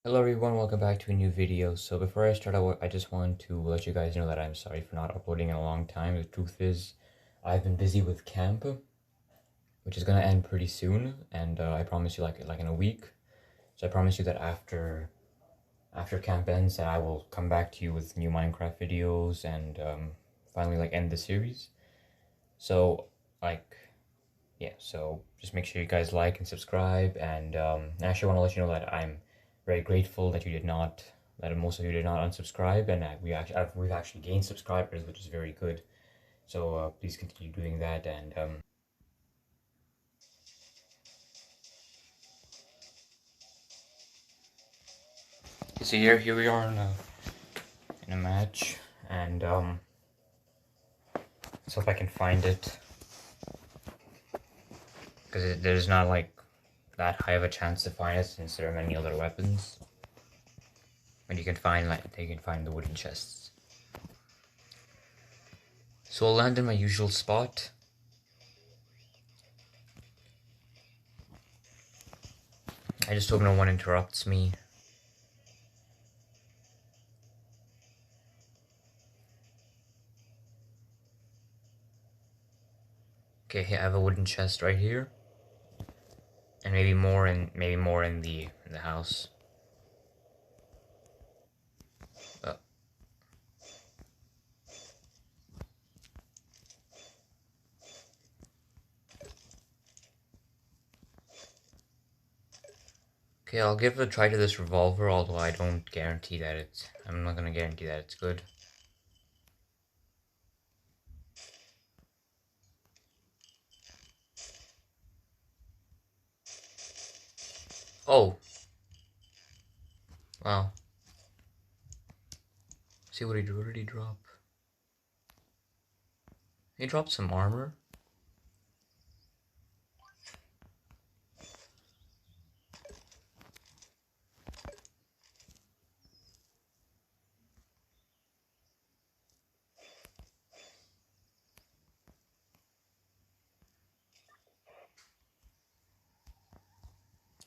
Hello everyone, welcome back to a new video. So before I start out, I just want to let you guys know that I'm sorry for not uploading in a long time. The truth is, I've been busy with camp, which is gonna end pretty soon, and I promise you like in a week. So I promise you that after camp ends, that I will come back to you with new Minecraft videos and finally end the series. So like yeah, so just make sure you guys like and subscribe, and I actually want to let you know that I'm very grateful that most of you did not unsubscribe, and we've actually gained subscribers, which is very good. So please continue doing that, and so here we are in a match, and so if I can find it, because there's not like that high of a chance to find it since there are many other weapons. But you can find the wooden chests. So I'll land in my usual spot. I just hope no one interrupts me. Okay, I have a wooden chest right here, and maybe more in the house. Uh, okay, I'll give a try to this revolver, although I'm not gonna guarantee that it's good. Oh, wow. See what did he drop? He dropped some armor.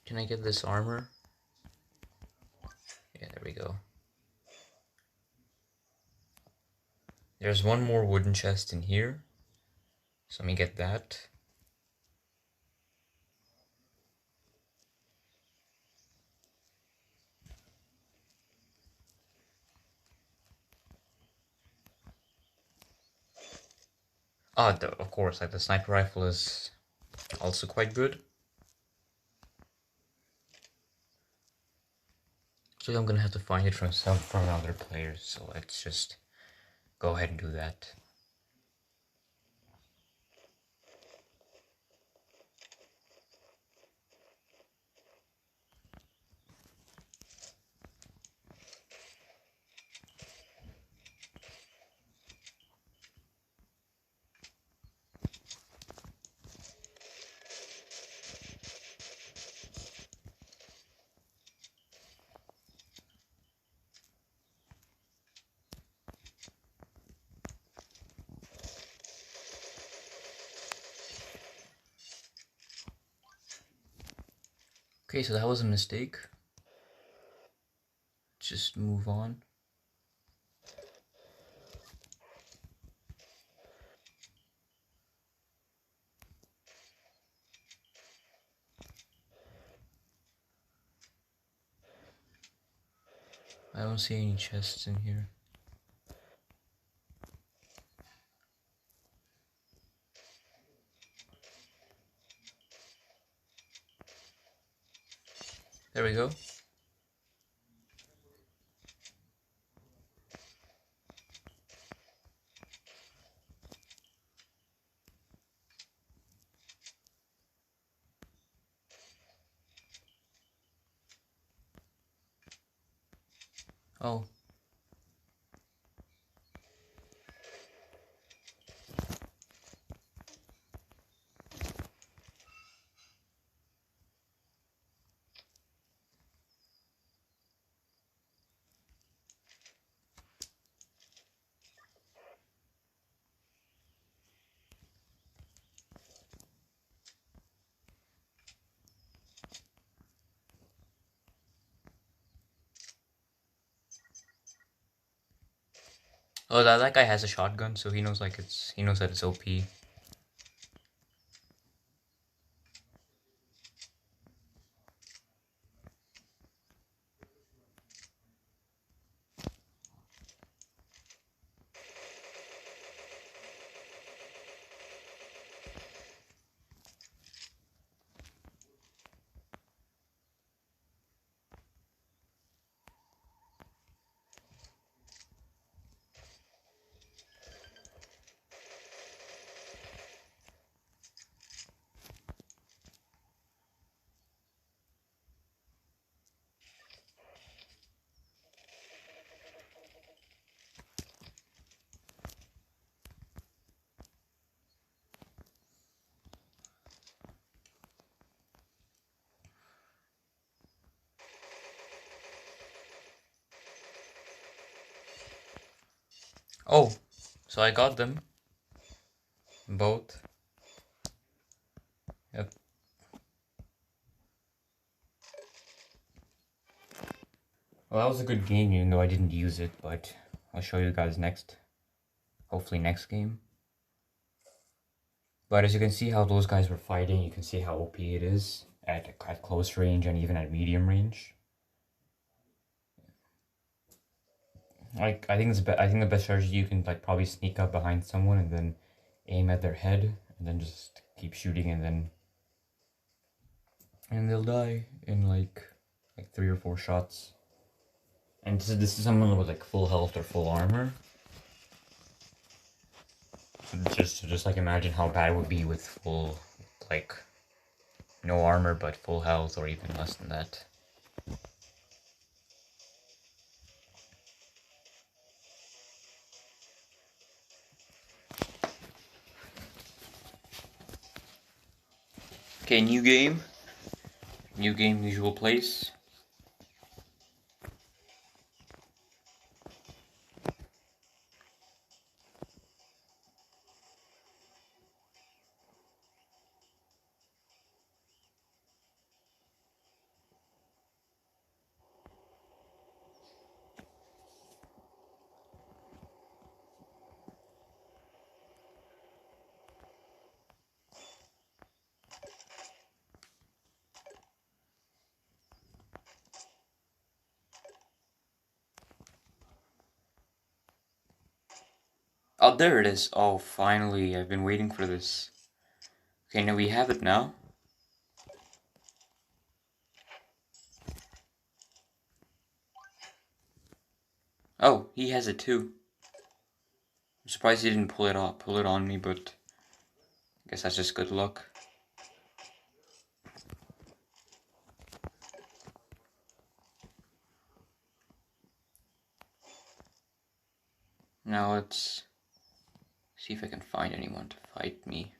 Can I get this armor? Yeah, there we go. There's one more wooden chest in here, so let me get that. Ah, of course, like the sniper rifle is also quite good. So I'm gonna have to find it from other players, so let's just go ahead and do that. Okay, so that was a mistake. Just move on. I don't see any chests in here. There we go. Oh. Oh, that guy has a shotgun, so he knows he knows that it's OP. Oh, so I got them both. Yep. Well, that was a good game, even though I didn't use it, but I'll show you guys next. Hopefully next game. But as you can see how those guys were fighting, you can see how OP it is at close range and even at medium range. Like I think I think the best strategy, you can like probably sneak up behind someone and then aim at their head and then just keep shooting and they'll die in like 3 or 4 shots. And this is someone with like full health or full armor. Just like imagine how bad it would be with full, like, no armor but full health or even less than that. Okay, new game. New game, usual place. Oh, there it is. Oh, finally. I've been waiting for this. Okay, now we have it now. Oh, he has it too. I'm surprised he didn't pull it on me, but I guess that's just good luck. Now let's see if I can find anyone to fight me.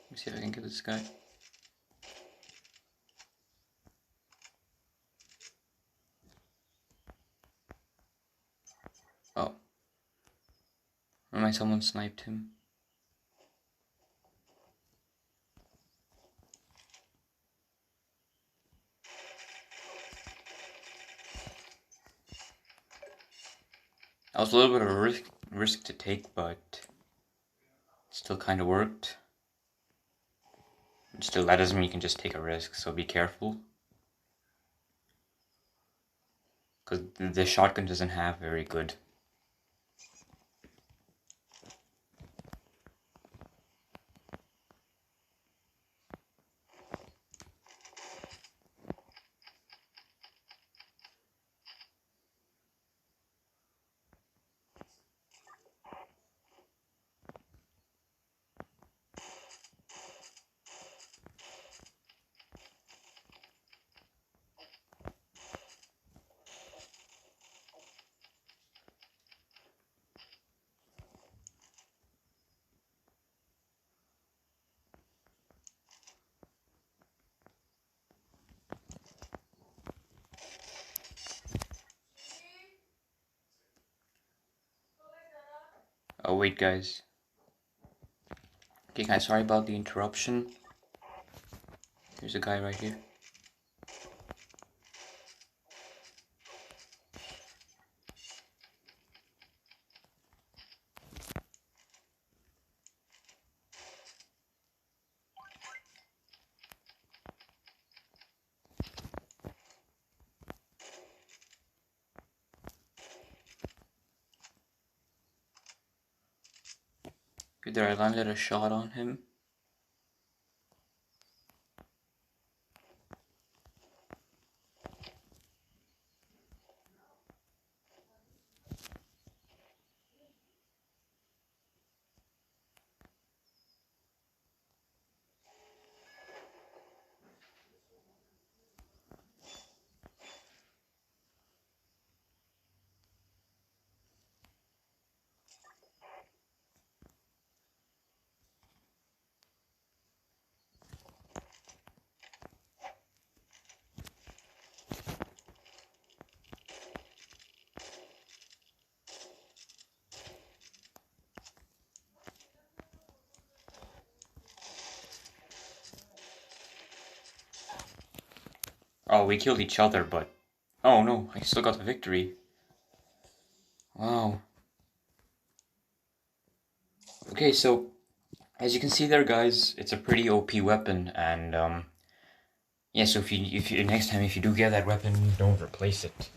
Let me see if I can get this guy. Oh. Someone sniped him. That was a little bit of a risk to take, but it still kind of worked. Still, that doesn't mean you can just take a risk, so be careful. Because the shotgun doesn't have very good. Oh wait, guys. Okay, guys, sorry about the interruption. There's a guy right here. Did I landed a shot on him? Oh, we killed each other, but... Oh no, I still got the victory. Wow. Okay, so... As you can see there, guys, it's a pretty OP weapon, and, yeah, so if you next time if you do get that weapon, don't replace it.